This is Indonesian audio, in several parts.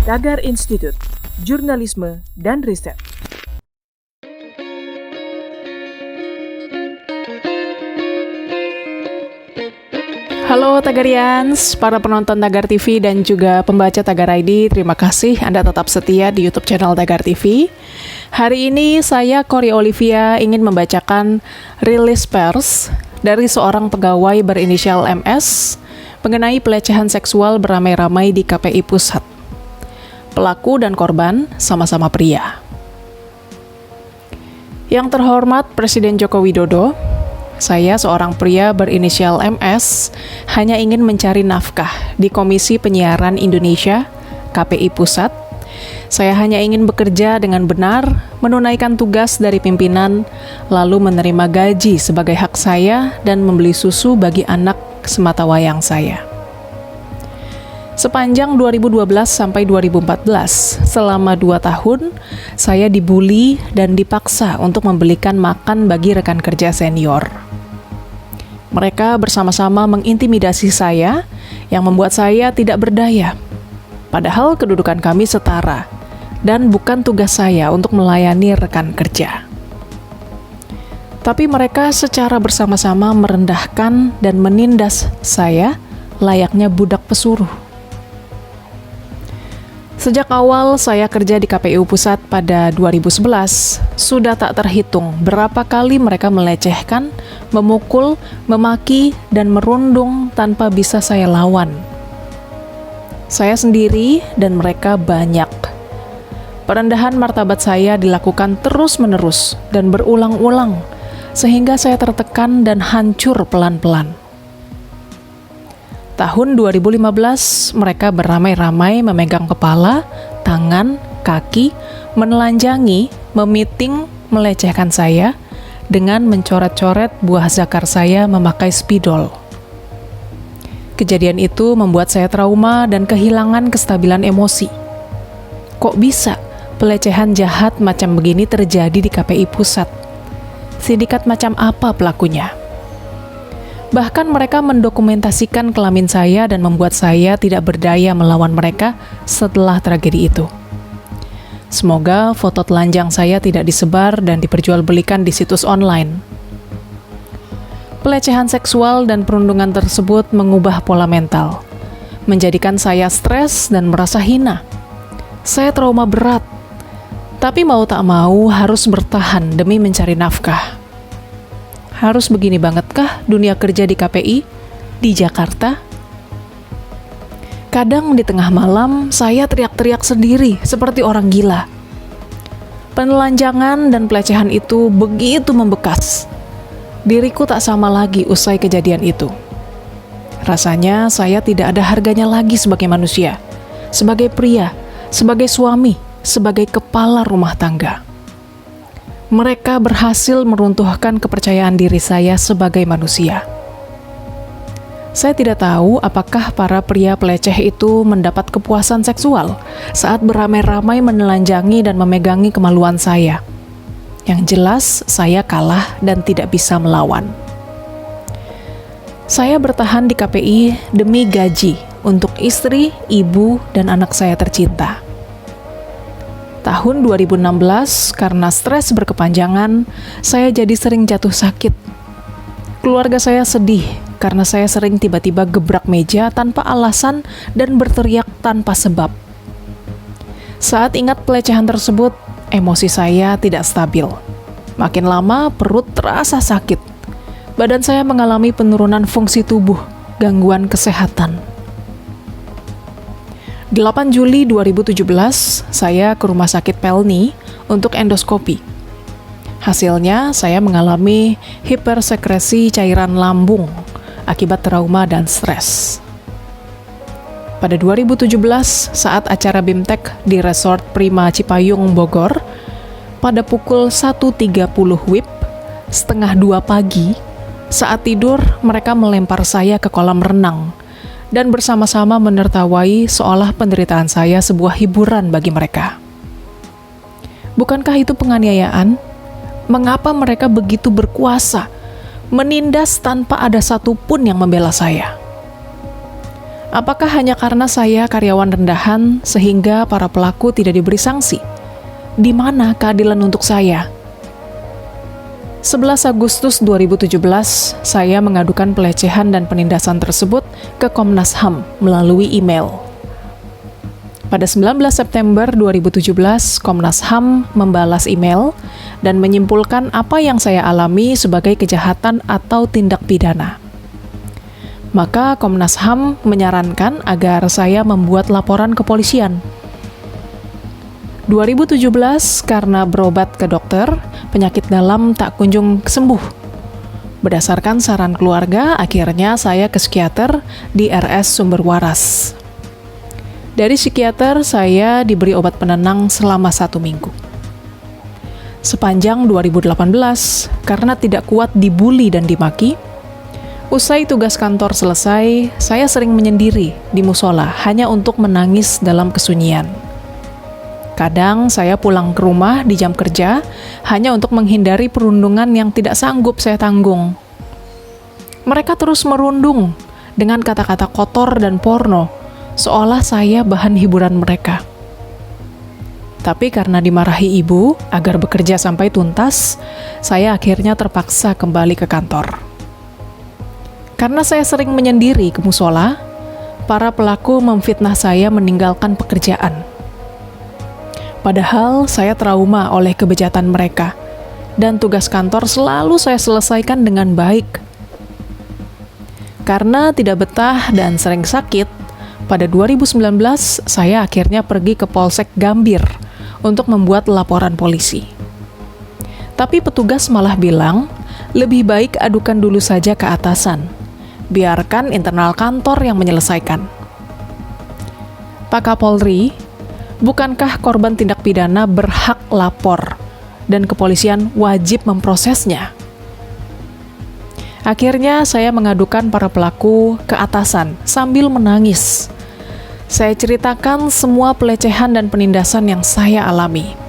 Tagar Institut, Jurnalisme dan Riset. Halo Tagarians, para penonton Tagar TV dan juga pembaca Tagar ID, terima kasih Anda tetap setia di YouTube channel Tagar TV. Hari ini saya, Cory Olivia, ingin membacakan rilis pers dari seorang pegawai berinisial MS mengenai pelecehan seksual beramai-ramai di KPI Pusat. Pelaku dan korban sama-sama pria. Yang terhormat Presiden Joko Widodo, saya seorang pria berinisial MS hanya ingin mencari nafkah di Komisi Penyiaran Indonesia, KPI Pusat. Saya hanya ingin bekerja dengan benar, menunaikan tugas dari pimpinan, lalu menerima gaji sebagai hak saya dan membeli susu bagi anak sematawayang saya. Sepanjang 2012 sampai 2014, selama 2 tahun, saya dibully dan dipaksa untuk membelikan makan bagi rekan kerja senior. Mereka bersama-sama mengintimidasi saya, yang membuat saya tidak berdaya. Padahal kedudukan kami setara, dan bukan tugas saya untuk melayani rekan kerja. Tapi mereka secara bersama-sama merendahkan dan menindas saya layaknya budak pesuruh. Sejak awal saya kerja di KPU Pusat pada 2011, sudah tak terhitung berapa kali mereka melecehkan, memukul, memaki, dan merundung tanpa bisa saya lawan. Saya sendiri dan mereka banyak. Perendahan martabat saya dilakukan terus-menerus dan berulang-ulang, sehingga saya tertekan dan hancur pelan-pelan. Tahun 2015, mereka beramai-ramai memegang kepala, tangan, kaki, menelanjangi, memiting, melecehkan saya dengan mencoret-coret buah zakar saya memakai spidol. Kejadian itu membuat saya trauma dan kehilangan kestabilan emosi. Kok bisa pelecehan jahat macam begini terjadi di KPI Pusat? Sindikat macam apa pelakunya? Bahkan mereka mendokumentasikan kelamin saya dan membuat saya tidak berdaya melawan mereka setelah tragedi itu. Semoga foto telanjang saya tidak disebar dan diperjualbelikan di situs online. Pelecehan seksual dan perundungan tersebut mengubah pola mental, menjadikan saya stres dan merasa hina. Saya trauma berat, tapi mau tak mau harus bertahan demi mencari nafkah. Harus begini bangetkah dunia kerja di KPI, di Jakarta? Kadang di tengah malam, saya teriak-teriak sendiri seperti orang gila. Penelanjangan dan pelecehan itu begitu membekas. Diriku tak sama lagi usai kejadian itu. Rasanya saya tidak ada harganya lagi sebagai manusia, sebagai pria, sebagai suami, sebagai kepala rumah tangga. Mereka berhasil meruntuhkan kepercayaan diri saya sebagai manusia. Saya tidak tahu apakah para pria peleceh itu mendapat kepuasan seksual saat beramai-ramai menelanjangi dan memegangi kemaluan saya. Yang jelas, saya kalah dan tidak bisa melawan. Saya bertahan di KPI demi gaji untuk istri, ibu, dan anak saya tercinta. Tahun 2016, karena stres berkepanjangan, saya jadi sering jatuh sakit. Keluarga saya sedih karena saya sering tiba-tiba gebrak meja tanpa alasan dan berteriak tanpa sebab. Saat ingat pelecehan tersebut, emosi saya tidak stabil. Makin lama, perut terasa sakit. Badan saya mengalami penurunan fungsi tubuh, gangguan kesehatan. 8 Juli 2017, saya ke Rumah Sakit Pelni untuk endoskopi. Hasilnya, saya mengalami hipersekresi cairan lambung akibat trauma dan stres. Pada 2017, saat acara BIMTEK di Resort Prima Cipayung, Bogor, pada pukul 1.30 WIB, setengah 2 pagi, saat tidur mereka melempar saya ke kolam renang dan bersama-sama menertawai seolah penderitaan saya sebuah hiburan bagi mereka. Bukankah itu penganiayaan? Mengapa mereka begitu berkuasa, menindas tanpa ada satupun yang membela saya? Apakah hanya karena saya karyawan rendahan sehingga para pelaku tidak diberi sanksi? Di mana keadilan untuk saya? 11 Agustus 2017, saya mengadukan pelecehan dan penindasan tersebut ke Komnas HAM melalui email. Pada 19 September 2017, Komnas HAM membalas email dan menyimpulkan apa yang saya alami sebagai kejahatan atau tindak pidana. Maka Komnas HAM menyarankan agar saya membuat laporan ke polisian. 2017, karena berobat ke dokter, penyakit dalam tak kunjung sembuh. Berdasarkan saran keluarga, akhirnya saya ke psikiater di RS Sumber Waras. Dari psikiater, saya diberi obat penenang selama 1 minggu. Sepanjang 2018, karena tidak kuat dibully dan dimaki, usai tugas kantor selesai, saya sering menyendiri di musola hanya untuk menangis dalam kesunyian. Kadang saya pulang ke rumah di jam kerja hanya untuk menghindari perundungan yang tidak sanggup saya tanggung. Mereka terus merundung dengan kata-kata kotor dan porno, seolah saya bahan hiburan mereka. Tapi karena dimarahi ibu agar bekerja sampai tuntas, saya akhirnya terpaksa kembali ke kantor. Karena saya sering menyendiri ke musola, para pelaku memfitnah saya meninggalkan pekerjaan. Padahal saya trauma oleh kebejatan mereka, dan tugas kantor selalu saya selesaikan dengan baik. Karena tidak betah dan sering sakit, pada 2019 saya akhirnya pergi ke Polsek Gambir untuk membuat laporan polisi. Tapi petugas malah bilang, lebih baik adukan dulu saja ke atasan. Biarkan internal kantor yang menyelesaikan. Pak Kapolri, bukankah korban tindak pidana berhak lapor dan kepolisian wajib memprosesnya? Akhirnya saya mengadukan para pelaku ke atasan sambil menangis. Saya ceritakan semua pelecehan dan penindasan yang saya alami.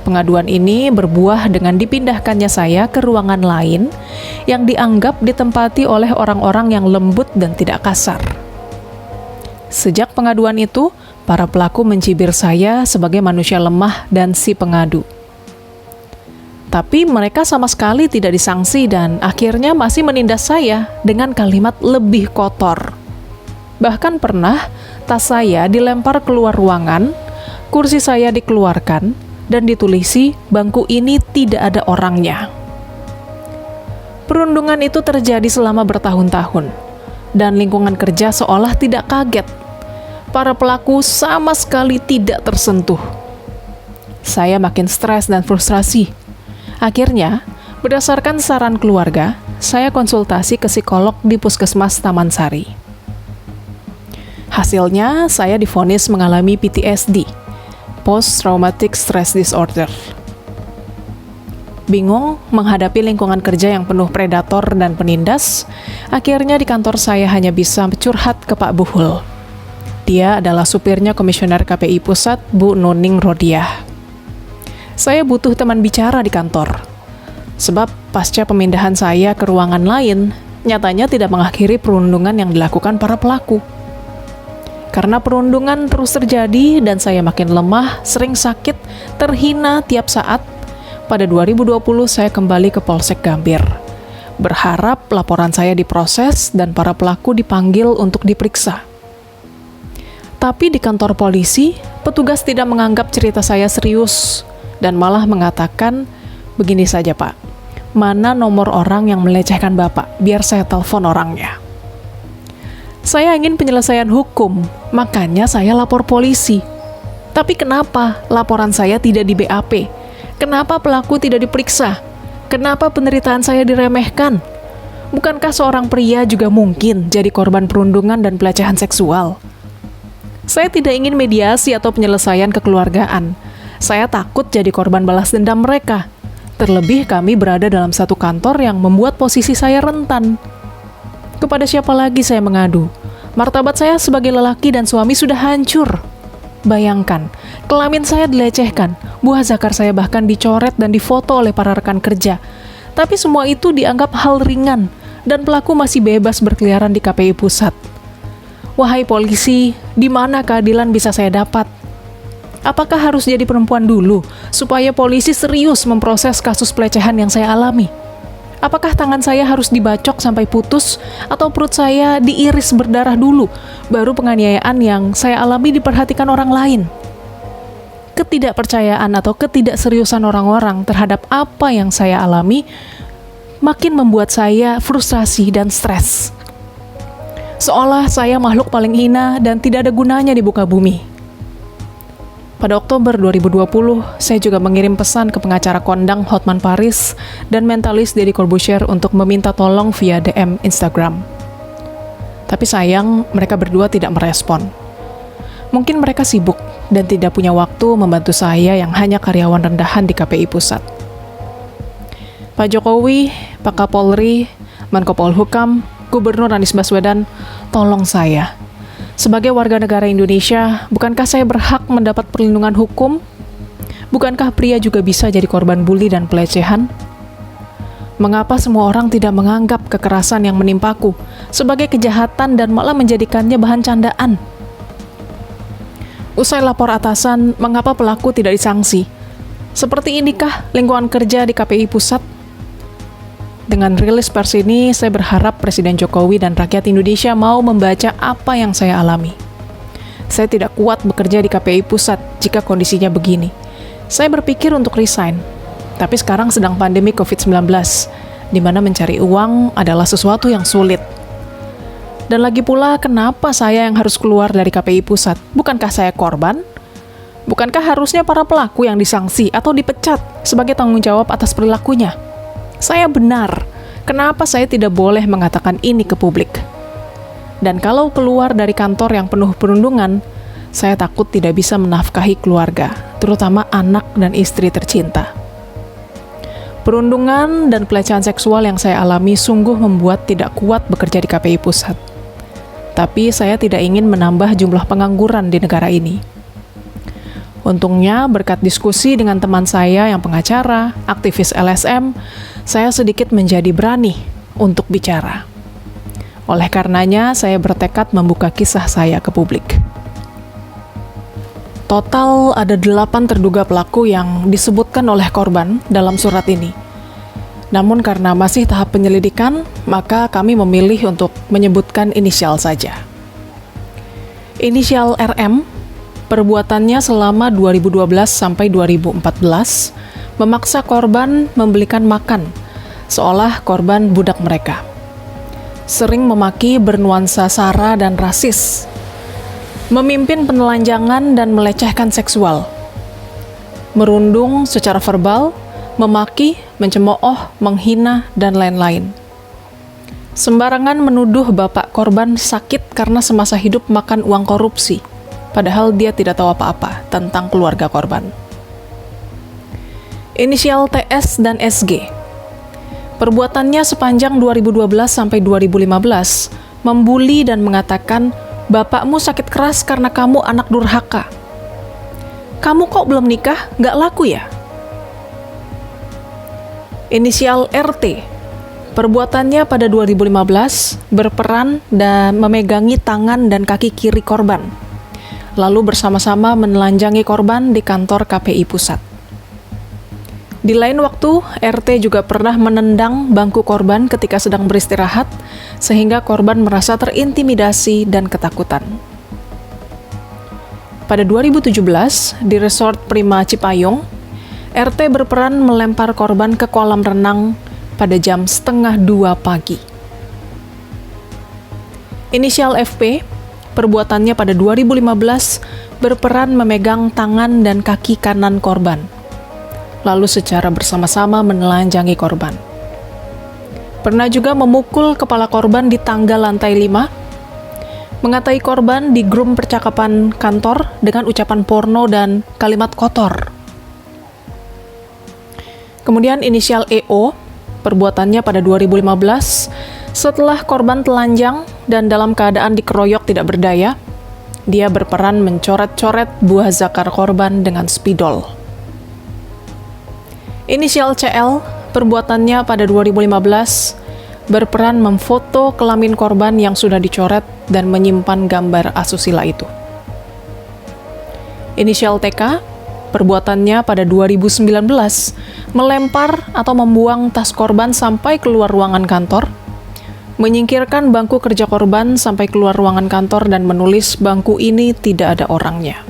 Pengaduan ini berbuah dengan dipindahkannya saya ke ruangan lain yang dianggap ditempati oleh orang-orang yang lembut dan tidak kasar. Sejak pengaduan itu, para pelaku mencibir saya sebagai manusia lemah dan si pengadu. Tapi mereka sama sekali tidak disanksi dan akhirnya masih menindas saya dengan kalimat lebih kotor. Bahkan pernah, tas saya dilempar keluar ruangan, kursi saya dikeluarkan, dan ditulisi, bangku ini tidak ada orangnya. Perundungan itu terjadi selama bertahun-tahun, dan lingkungan kerja seolah tidak kaget. Para pelaku sama sekali tidak tersentuh. Saya makin stres dan frustrasi. Akhirnya, berdasarkan saran keluarga, saya konsultasi ke psikolog di Puskesmas Taman Sari. Hasilnya, saya divonis mengalami PTSD, Post Traumatic Stress Disorder. Bingung menghadapi lingkungan kerja yang penuh predator dan penindas, akhirnya di kantor saya hanya bisa curhat ke Pak Buhul. Dia adalah supirnya Komisioner KPI Pusat, Bu Nuning Rodiah. Saya butuh teman bicara di kantor. Sebab pasca pemindahan saya ke ruangan lain, nyatanya tidak mengakhiri perundungan yang dilakukan para pelaku. Karena perundungan terus terjadi dan saya makin lemah, sering sakit, terhina tiap saat, pada 2020 saya kembali ke Polsek Gambir. Berharap laporan saya diproses dan para pelaku dipanggil untuk diperiksa. Tapi di kantor polisi, petugas tidak menganggap cerita saya serius dan malah mengatakan, begini saja Pak, mana nomor orang yang melecehkan Bapak, biar saya telepon orangnya. Saya ingin penyelesaian hukum, makanya saya lapor polisi. Tapi kenapa laporan saya tidak di BAP? Kenapa pelaku tidak diperiksa? Kenapa penderitaan saya diremehkan? Bukankah seorang pria juga mungkin jadi korban perundungan dan pelecehan seksual? Saya tidak ingin mediasi atau penyelesaian kekeluargaan. Saya takut jadi korban balas dendam mereka. Terlebih kami berada dalam satu kantor yang membuat posisi saya rentan. Kepada siapa lagi saya mengadu? Martabat saya sebagai lelaki dan suami sudah hancur. Bayangkan, kelamin saya dilecehkan, buah zakar saya bahkan dicoret dan difoto oleh para rekan kerja. Tapi semua itu dianggap hal ringan, dan pelaku masih bebas berkeliaran di KPI Pusat. Wahai polisi, di mana keadilan bisa saya dapat? Apakah harus jadi perempuan dulu supaya polisi serius memproses kasus pelecehan yang saya alami? Apakah tangan saya harus dibacok sampai putus atau perut saya diiris berdarah dulu baru penganiayaan yang saya alami diperhatikan orang lain? Ketidakpercayaan atau ketidakseriusan orang-orang terhadap apa yang saya alami makin membuat saya frustrasi dan stres. Seolah saya makhluk paling hina dan tidak ada gunanya di muka bumi. Pada Oktober 2020, saya juga mengirim pesan ke pengacara kondang Hotman Paris dan mentalis Deddy Corbuzier untuk meminta tolong via DM Instagram. Tapi sayang, mereka berdua tidak merespon. Mungkin mereka sibuk dan tidak punya waktu membantu saya yang hanya karyawan rendahan di KPI Pusat. Pak Jokowi, Pak Kapolri, Menko Polhukam, Gubernur Anies Baswedan, tolong saya. Sebagai warga negara Indonesia, bukankah saya berhak mendapat perlindungan hukum? Bukankah pria juga bisa jadi korban bully dan pelecehan? Mengapa semua orang tidak menganggap kekerasan yang menimpaku sebagai kejahatan dan malah menjadikannya bahan candaan? Usai lapor atasan, mengapa pelaku tidak disangsi? Seperti inikah lingkungan kerja di KPI Pusat? Dengan rilis pers ini, saya berharap Presiden Jokowi dan rakyat Indonesia mau membaca apa yang saya alami. Saya tidak kuat bekerja di KPI Pusat jika kondisinya begini. Saya berpikir untuk resign, tapi sekarang sedang pandemi COVID-19, di mana mencari uang adalah sesuatu yang sulit. Dan lagi pula, kenapa saya yang harus keluar dari KPI Pusat? Bukankah saya korban? Bukankah harusnya para pelaku yang disangsi atau dipecat sebagai tanggung jawab atas perilakunya? Saya benar. Kenapa saya tidak boleh mengatakan ini ke publik? Dan kalau keluar dari kantor yang penuh perundungan, saya takut tidak bisa menafkahi keluarga, terutama anak dan istri tercinta. Perundungan dan pelecehan seksual yang saya alami sungguh membuat tidak kuat bekerja di KPI Pusat. Tapi saya tidak ingin menambah jumlah pengangguran di negara ini. Untungnya, berkat diskusi dengan teman saya yang pengacara, aktivis LSM, saya sedikit menjadi berani untuk bicara. Oleh karenanya, saya bertekad membuka kisah saya ke publik. Total ada 8 terduga pelaku yang disebutkan oleh korban dalam surat ini. Namun karena masih tahap penyelidikan, maka kami memilih untuk menyebutkan inisial saja. Inisial RM, perbuatannya selama 2012 sampai 2014 memaksa korban membelikan makan, seolah korban budak mereka. Sering memaki bernuansa sara dan rasis, memimpin penelanjangan dan melecehkan seksual, merundung secara verbal, memaki, mencemooh, menghina, dan lain-lain. Sembarangan menuduh bapak korban sakit karena semasa hidup makan uang korupsi, padahal dia tidak tahu apa-apa tentang keluarga korban. Inisial TS dan SG. Perbuatannya sepanjang 2012 sampai 2015 membuli dan mengatakan, "Bapakmu sakit keras karena kamu anak durhaka. Kamu kok belum nikah, nggak laku ya?" Inisial RT. Perbuatannya pada 2015 berperan dan memegangi tangan dan kaki kiri korban, lalu bersama-sama menelanjangi korban di kantor KPI Pusat. Di lain waktu, RT juga pernah menendang bangku korban ketika sedang beristirahat, sehingga korban merasa terintimidasi dan ketakutan. Pada 2017, di Resort Prima Cipayung, RT berperan melempar korban ke kolam renang pada jam 1:30 pagi. Inisial FP, perbuatannya pada 2015 berperan memegang tangan dan kaki kanan korban, lalu secara bersama-sama menelanjangi korban. Pernah juga memukul kepala korban di tangga lantai 5, mengatai korban di grup percakapan kantor dengan ucapan porno dan kalimat kotor. Kemudian inisial EO, perbuatannya pada 2015, setelah korban telanjang dan dalam keadaan dikeroyok tidak berdaya, dia berperan mencoret-coret buah zakar korban dengan spidol. Inisial CL, perbuatannya pada 2015, berperan memfoto kelamin korban yang sudah dicoret dan menyimpan gambar asusila itu. Inisial TK, perbuatannya pada 2019, melempar atau membuang tas korban sampai keluar ruangan kantor, menyingkirkan bangku kerja korban sampai keluar ruangan kantor dan menulis bangku ini tidak ada orangnya.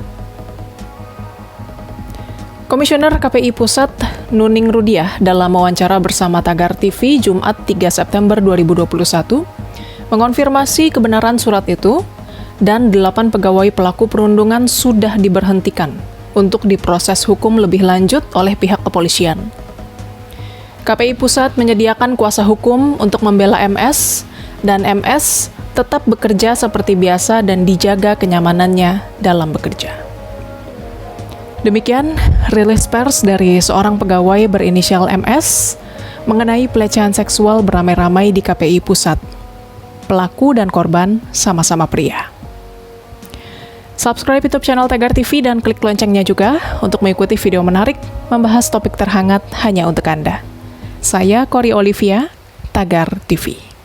Komisioner KPI Pusat Nuning Rudiah dalam wawancara bersama Tagar TV Jumat 3 September 2021 mengonfirmasi kebenaran surat itu dan 8 pegawai pelaku perundungan sudah diberhentikan untuk diproses hukum lebih lanjut oleh pihak kepolisian. KPI Pusat menyediakan kuasa hukum untuk membela MS dan MS tetap bekerja seperti biasa dan dijaga kenyamanannya dalam bekerja. Demikian rilis pers dari seorang pegawai berinisial MS mengenai pelecehan seksual beramai-ramai di KPI Pusat. Pelaku dan korban sama-sama pria. Subscribe YouTube channel Tagar TV dan klik loncengnya juga untuk mengikuti video menarik membahas topik terhangat hanya untuk Anda. Saya Kori Olivia, Tagar TV.